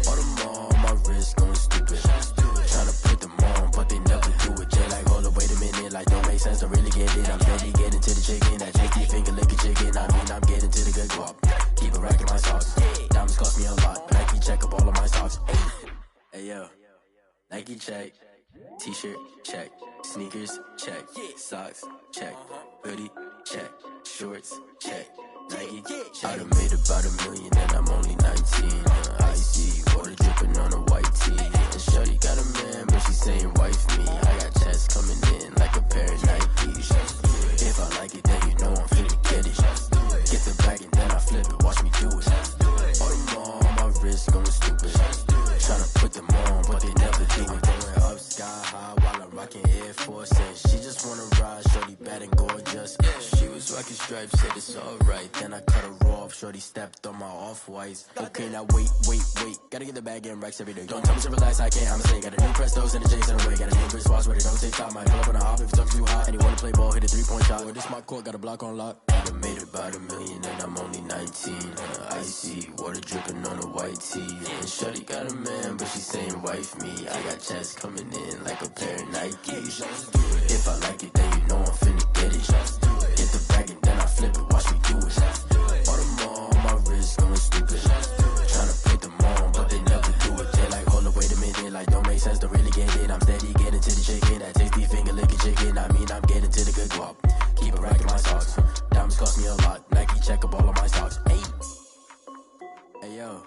All them all on my wrist going stupid. Tryna put them on, but they never do it. Jay like, hold up, wait a minute, like don't make sense, don't really get it. I'm steady getting to the chicken, that cheeky finger licking chicken. I mean, I'm getting to the good guap. Keep it racking my sauce. Diamonds cost me a lot. Nike check up all of my socks. Hey yo, Nike check. T-shirt check. Sneakers check. Socks check. Hoodie check. Shorts check. Nike check. I done made about $1 million and I'm only 19. Icy, water dripping on a white tee. And shorty got a man, but she saying wife me. I got checks coming in like a pair of Nikes. If I like it, then you know I'm finna get it. Get the bag and then I flip it, watch me do it. All them all on my wrist going stupid. Tryna put them on, but they never do it. Going up sky high while I'm rocking Air Force. And she just wanna ride, shorty bad and gorgeous. She was rocking stripes, said it's alright. Then I cut her off, shorty stepped on my off-whites. Okay, now wait. Gotta get the bag and racks every day. Don't tell me to relax, I can't, I'ma say. Got a new Prestos and a J's in the way. Got a new wristwatch where they don't take time. Might pull up on a hop if it's too hot. And you wanna play ball, hit a 3-point shot. Well, this my court, got a block on lock. I done made about $1 million and I'm only 19. Icy, water dripping on a white tee. And shorty got a man, but she saying wife me. I got checks coming in like a pair of Nikes. If I like it, then you know I'm finna get it. Hit the bag and then I flip it, watch me do it. All them on my wrist going stupid. Tryna put them on, but they never do it. They like, hold up, wait a minute, like don't make sense to really get it. I'm steady getting to the chicken, that tasty finger licking chicken. I mean, I'm getting to the good guap. Keep it racking my socks. Diamonds cost me a lot. Nike check up all of my stocks. Hey yo,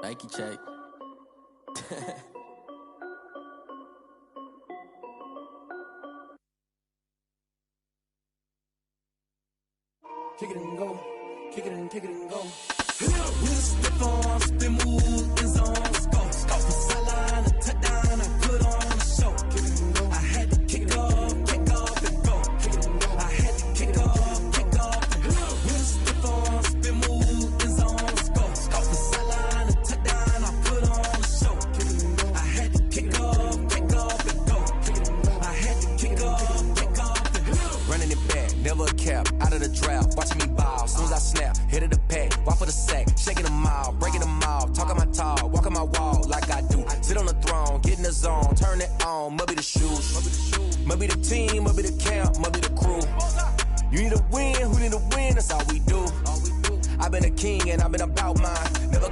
Nike check. Kick it and go, kick it and go. We'll step on, spin, move, in zone, let's go. Off the sideline, a touchdown, I put on a show. Kick it and go. I had to kick off and go. Kick it and go. I had to kick off and go. We'll step on, spin, move, in zone, let's go. Off the sideline, a touchdown, I put on a show. Kick it and go. I had to kick off and go. Kick it and go. I had to kick off and go. Running it back, never a cap, out of the draft, watching me ball. Soon as I snap, hit of the pack, walk for the sack, shaking them all, breaking them all, talking my talk, walking my wall like I do. Sit on the throne, get in the zone, turn it on, must be the shoes, must be the team, must be the camp, must be the crew. You need a win, who need a win, that's all we do. I've been a king and I've been about mine, never